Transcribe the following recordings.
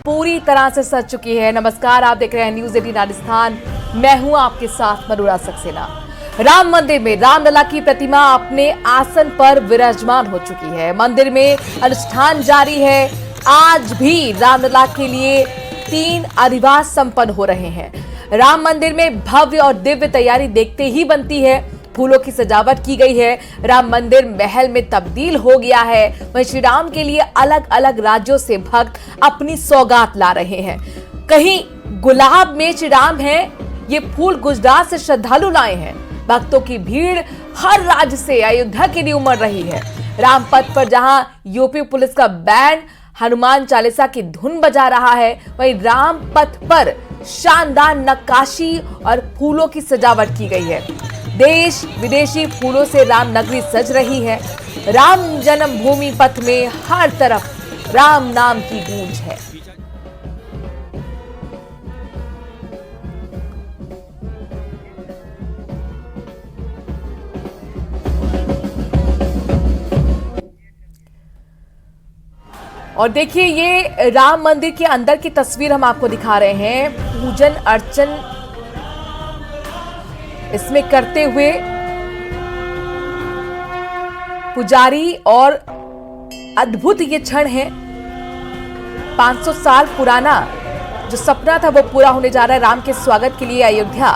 पूरी तरह से सज चुकी है। नमस्कार, आप देख रहे हैं न्यूज़ 18 राजस्थान। मैं हूं आपके साथ मरुरा सक्सेना। राम मंदिर में रामलला की प्रतिमा अपने आसन पर विराजमान हो चुकी है। मंदिर में अनुष्ठान जारी है। आज भी रामलला के लिए 3 अधिवास संपन्न हो रहे हैं। राम मंदिर में भव्य और दिव्य तैयारी देखते ही बनती है। फूलों की सजावट की गई है। राम मंदिर महल में तब्दील हो गया है। वहीं श्री राम के लिए अलग अलग राज्यों से भक्त अपनी सौगात ला रहे हैं। कहीं गुलाब में श्री राम है, ये फूल गुजरात से श्रद्धालु लाए हैं। भक्तों की भीड़ हर राज्य से अयोध्या के लिए उमड़ रही है। रामपथ पर जहां यूपी पुलिस का बैंड हनुमान चालीसा की धुन बजा रहा है, वहीं रामपथ पर शानदार नक्काशी और फूलों की सजावट की गई है। देश विदेशी फूलों से राम नगरी सज रही है। राम जन्मभूमि पथ में हर तरफ राम नाम की गूंज है। और देखिए, ये राम मंदिर के अंदर की तस्वीर हम आपको दिखा रहे हैं। पूजन अर्चन इसमें करते हुए पुजारी, और अद्भुत ये क्षण है। 500 साल पुराना जो सपना था वो पूरा होने जा रहा है। राम के स्वागत के लिए अयोध्या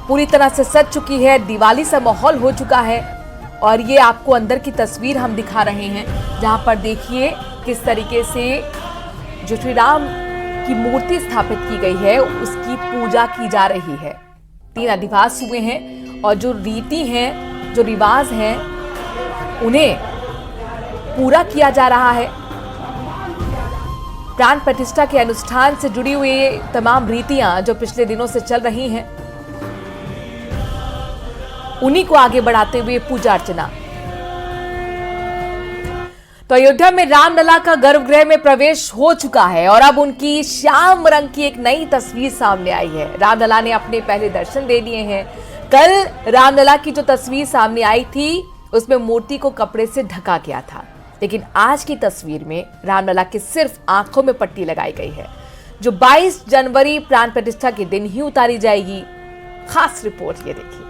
पूरी तरह से सज चुकी है। दिवाली सा माहौल हो चुका है। और ये आपको अंदर की तस्वीर हम दिखा रहे हैं, जहां पर देखिए किस तरीके से जो श्री राम की मूर्ति स्थापित की गई है उसकी पूजा की जा रही है। 3 अधिवास हुए हैं और जो रीति हैं, जो रिवाज हैं, उन्हें पूरा किया जा रहा है। प्राण प्रतिष्ठा के अनुष्ठान से जुड़ी हुई तमाम रीतियां जो पिछले दिनों से चल रही हैं, उन्हीं को आगे बढ़ाते हुए पूजा अर्चना। तो अयोध्या में रामलला का गर्भगृह में प्रवेश हो चुका है और अब उनकी श्याम रंग की एक नई तस्वीर सामने आई है। रामलला ने अपने पहले दर्शन दे दिए हैं। कल रामलला की जो तस्वीर सामने आई थी उसमें मूर्ति को कपड़े से ढका गया था, लेकिन आज की तस्वीर में रामलला के सिर्फ आंखों में पट्टी लगाई गई है, जो 22 जनवरी प्राण प्रतिष्ठा के दिन ही उतारी जाएगी। खास रिपोर्ट ये देखिए।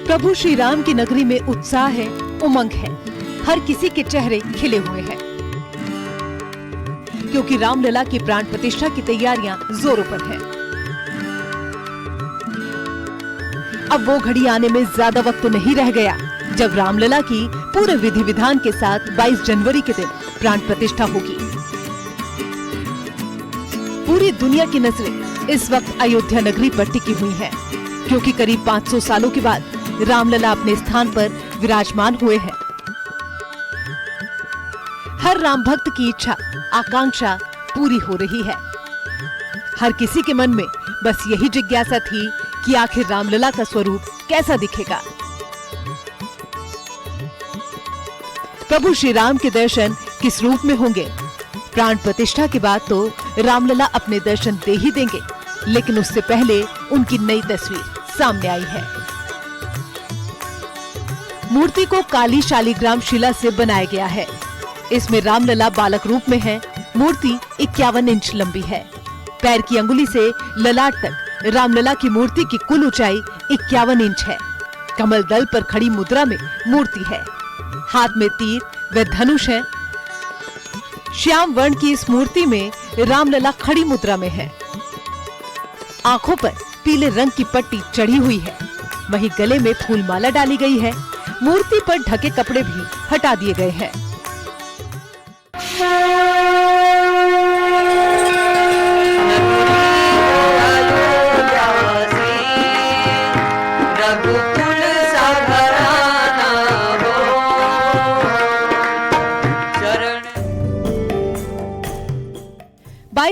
प्रभु श्री राम की नगरी में उत्साह है, उमंग है। हर किसी के चेहरे खिले हुए हैं, क्योंकि रामलला की प्राण प्रतिष्ठा की तैयारियां जोरों पर हैं। अब वो घड़ी आने में ज्यादा वक्त तो नहीं रह गया जब रामलला की पूरे विधि विधान के साथ 22 जनवरी के दिन प्राण प्रतिष्ठा होगी। पूरी दुनिया की नजरें इस वक्त अयोध्या नगरी पर टिकी हुई हैं, क्योंकि करीब 500 सालों के बाद रामलला अपने स्थान पर विराजमान हुए हैं। हर राम भक्त की इच्छा, आकांक्षा पूरी हो रही है। हर किसी के मन में बस यही जिज्ञासा थी कि आखिर रामलला का स्वरूप कैसा दिखेगा। प्रभु श्री राम के दर्शन किस रूप में होंगे? प्राण प्रतिष्ठा के बाद तो रामलला अपने दर्शन दे ही देंगे, लेकिन उससे पहले उनकी नई तस्वीर सामने आई है। मूर्ति को काली शालिग्राम शिला से बनाया गया है। इसमें रामलला बालक रूप में है। मूर्ति 51 इंच लंबी है। पैर की अंगुली से ललाट तक रामलला की मूर्ति की कुल ऊंचाई 51 इंच है। कमल दल पर खड़ी मुद्रा में मूर्ति है। हाथ में तीर व धनुष है। श्याम वर्ण की इस मूर्ति में रामलला खड़ी मुद्रा में है। आंखों पर पीले रंग की पट्टी चढ़ी हुई है। वहीं गले में फूलमाला डाली गई है। मूर्ति पर ढके कपड़े भी हटा दिए गए हैं।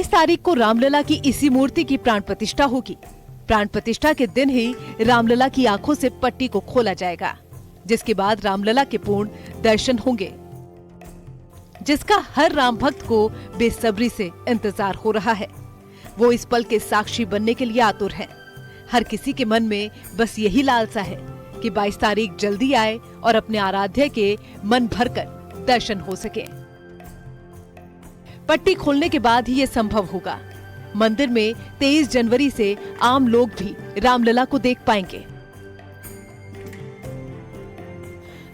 तारीख को रामलला की इसी मूर्ति की प्राण प्रतिष्ठा होगी। प्राण प्रतिष्ठा के दिन ही रामलला की आंखों से पट्टी को खोला जाएगा, जिसके बाद रामलला के पूर्ण दर्शन होंगे, जिसका हर राम भक्त को बेसब्री से इंतजार हो रहा है। वो इस पल के साक्षी बनने के लिए आतुर हैं। हर किसी के मन में बस यही लालसा है कि 22 तारीख जल्दी आए और अपने आराध्य के मन भरकर दर्शन हो सके। पट्टी खोलने के बाद ही ये संभव होगा। मंदिर में 23 जनवरी से आम लोग भी रामलला को देख पाएंगे।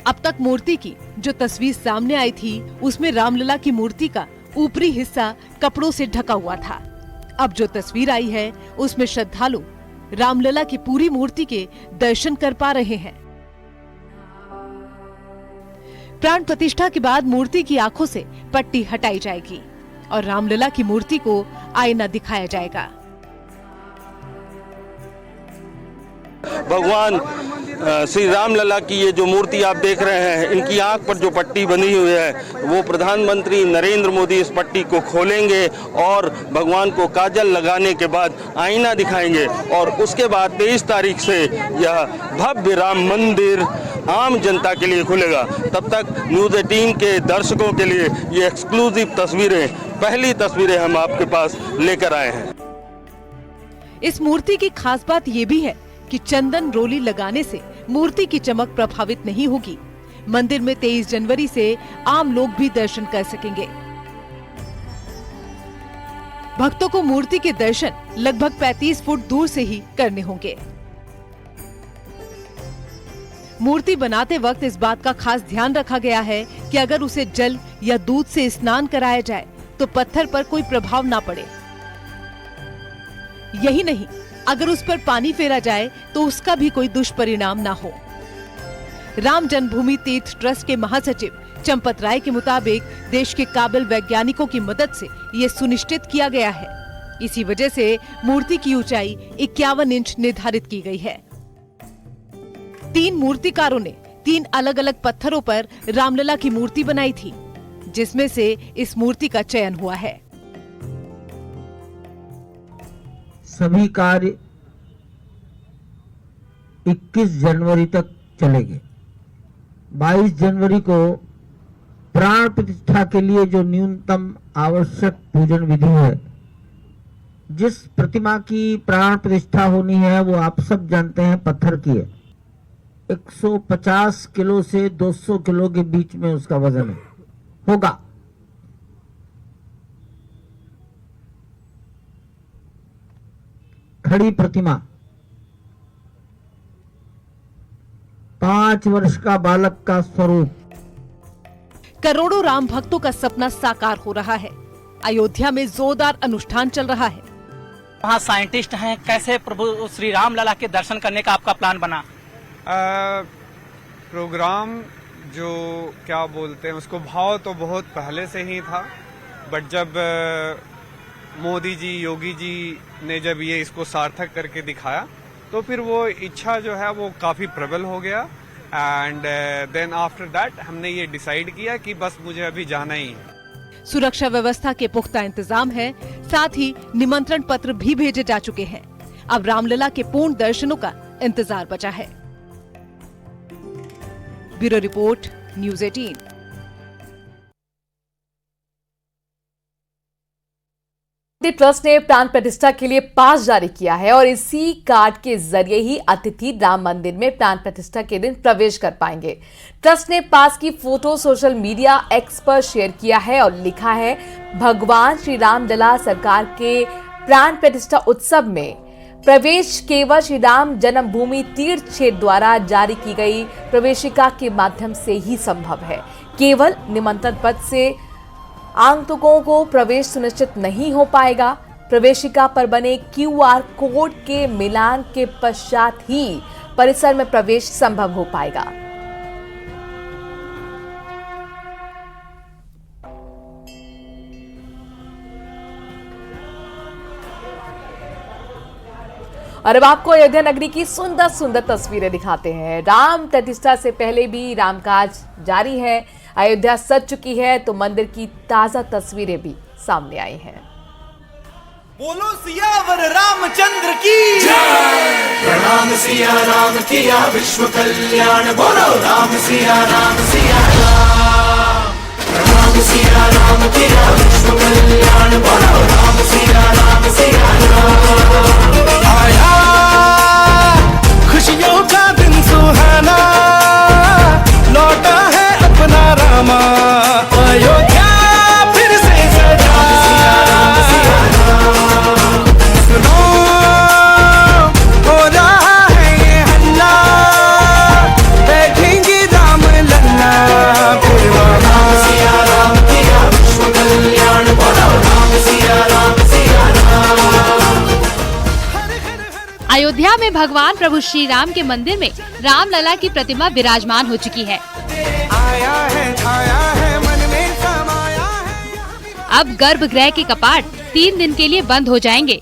अब तक मूर्ति की जो तस्वीर सामने आई थी, उसमें रामलला की मूर्ति का ऊपरी हिस्सा कपड़ों से ढका हुआ था। अब जो तस्वीर आई है, उसमें श्रद्धालु रामलला की पूरी मूर्ति के दर्शन कर पा रहे हैं। प्राण प्रतिष्ठा के बाद मूर्ति की आंखों से पट्टी हटाई जाएगी और रामलला की मूर्ति को आईना दिखाया जाएगा। भगवान श्री रामलला की ये जो मूर्ति आप देख रहे हैं, इनकी आंख पर जो पट्टी बंधी हुई है, वो प्रधानमंत्री नरेंद्र मोदी इस पट्टी को खोलेंगे और भगवान को काजल लगाने के बाद आईना दिखाएंगे और उसके बाद 23 तारीख से यह भव्य राम मंदिर आम जनता के लिए खुलेगा। तब तक न्यूज़ 18 के दर्शकों के लिए ये एक्सक्लूसिव तस्वीरें, पहली तस्वीरें हम आपके पास लेकर आए हैं। इस मूर्ति की खास बात ये भी है कि चंदन रोली लगाने से मूर्ति की चमक प्रभावित नहीं होगी। मंदिर में 23 जनवरी से आम लोग भी दर्शन कर सकेंगे। भक्तों को मूर्ति के दर्शन लगभग 35 फुट दूर से ही करने होंगे। मूर्ति बनाते वक्त इस बात का खास ध्यान रखा गया है कि अगर उसे जल या दूध से स्नान कराया जाए तो पत्थर पर कोई प्रभाव ना पड़े। यही नहीं, अगर उस पर पानी फेरा जाए तो उसका भी कोई दुष्परिणाम ना हो। राम जन्मभूमि तीर्थ ट्रस्ट के महासचिव चंपत राय के मुताबिक देश के काबिल वैज्ञानिकों की मदद से ये सुनिश्चित किया गया है। इसी वजह से मूर्ति की ऊंचाई 51 इंच निर्धारित की गई है। 3 मूर्तिकारों ने 3 अलग अलग पत्थरों पर रामलला की मूर्ति बनाई थी, जिसमें से इस मूर्ति का चयन हुआ है। सभी कार्य 21 जनवरी तक चलेंगे। 22 जनवरी को प्राण प्रतिष्ठा के लिए जो न्यूनतम आवश्यक पूजन विधि है, जिस प्रतिमा की प्राण प्रतिष्ठा होनी है, वो आप सब जानते हैं पत्थर की है। 150 किलो से 200 किलो के बीच में उसका वजन होगा। खड़ी प्रतिमा 5 वर्ष का बालक का स्वरूप। करोड़ों राम भक्तों का सपना साकार हो रहा है। अयोध्या में जोरदार अनुष्ठान चल रहा है। वहाँ साइंटिस्ट हैं, कैसे प्रभु श्री रामलला के दर्शन करने का आपका प्लान बना? प्रोग्राम जो क्या बोलते हैं उसको, भाव तो बहुत पहले से ही था, बट जब मोदी जी, योगी जी ने जब ये इसको सार्थक करके दिखाया तो फिर वो इच्छा जो है वो काफी प्रबल हो गया। एंड देन आफ्टर दैट हमने ये डिसाइड किया कि बस मुझे अभी जाना ही है। सुरक्षा व्यवस्था के पुख्ता इंतजाम है, साथ ही निमंत्रण पत्र भी भेजे जा चुके हैं। अब रामलला के पूर्ण दर्शनों का इंतजार बचा है। Bureau report, news 18। ट्रस्ट ने प्राण प्रतिष्ठा के लिए पास जारी किया है और इसी कार्ड के जरिए ही अतिथि राम मंदिर में प्राण प्रतिष्ठा के दिन प्रवेश कर पाएंगे। ट्रस्ट ने पास की फोटो सोशल मीडिया एक्स पर शेयर किया है और लिखा है, भगवान श्री रामलला सरकार के प्राण प्रतिष्ठा उत्सव में प्रवेश केवल श्री राम जन्मभूमि तीर्थ क्षेत्र द्वारा जारी की गई प्रवेशिका के माध्यम से ही संभव है। केवल निमंत्रण पत्र से आगंतुकों को प्रवेश सुनिश्चित नहीं हो पाएगा। प्रवेशिका पर बने QR कोड के मिलान के पश्चात ही परिसर में प्रवेश संभव हो पाएगा। और अब आपको अयोध्या नगरी की सुंदर सुंदर तस्वीरें दिखाते हैं। राम प्रतिष्ठा से पहले भी रामकाज जारी है। अयोध्या सज चुकी है तो मंदिर की ताजा तस्वीरें भी सामने आई हैं। बोलो सियावर रामचंद्र की प्रणाम सिया राम किया विश्व कल्याण बोलो राम सिया राम प्रणाम सिया राम किया विश्व कल्याण बोलो राम सिया राम आया खुशियों का दिन सुहाना लौटा है अपना रामा अयोध्या फिर से सजा सुनो हो रहा है ये हल्ला बैठेंगे राम लल्ला फिर राम सिया राम किया विश्व कल्याण बोलो राम सिया राम अयोध्या में भगवान प्रभु श्री राम के मंदिर में रामलला की प्रतिमा विराजमान हो चुकी है। आया है मन में समाया है। अब गर्भगृह के कपाट 3 दिन के लिए बंद हो जाएंगे।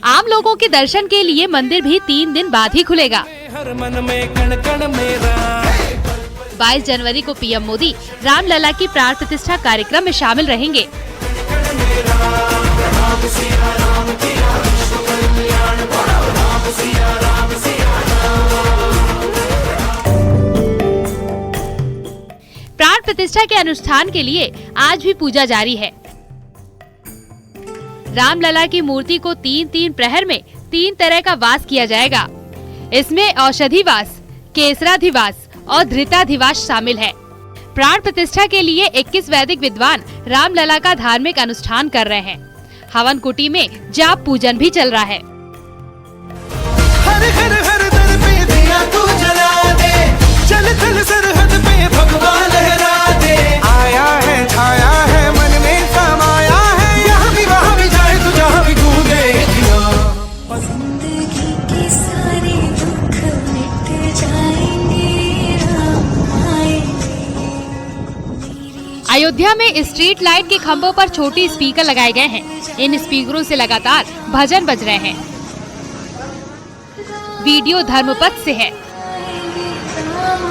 आम लोगों के दर्शन के लिए मंदिर भी 3 दिन बाद ही खुलेगा। हर मन में कण कण मेरा 22 जनवरी को पीएम मोदी रामलला की प्राण प्रतिष्ठा कार्यक्रम में शामिल रहेंगे। प्राण प्रतिष्ठा के अनुष्ठान के लिए आज भी पूजा जारी है। रामलला की मूर्ति को 3-3 प्रहर में 3 तरह का वास किया जाएगा। इसमें औषधिवास, केसराधिवास और धृताधिवास शामिल है। प्राण प्रतिष्ठा के लिए 21 वैदिक विद्वान रामलला का धार्मिक अनुष्ठान कर रहे हैं। हवन कुटी में जाप पूजन भी चल रहा है। हर हर हर दर पे दिया तू जला दे, चल चल सरहद पे भगवान लहरा दे। आया है छाया है मन में समाया है, यहाँ भी वहाँ भी जाए तो जहाँ भी गूंजे दिया। जिंदगी के सारे दुख मिट जाएंगे राम आएंगे। अयोध्या में स्ट्रीट लाइट के खंभों पर छोटे स्पीकर लगाए गए हैं। इन स्पीकरों से लगातार भजन बज रहे हैं। वीडियो धर्मपथ से है। राम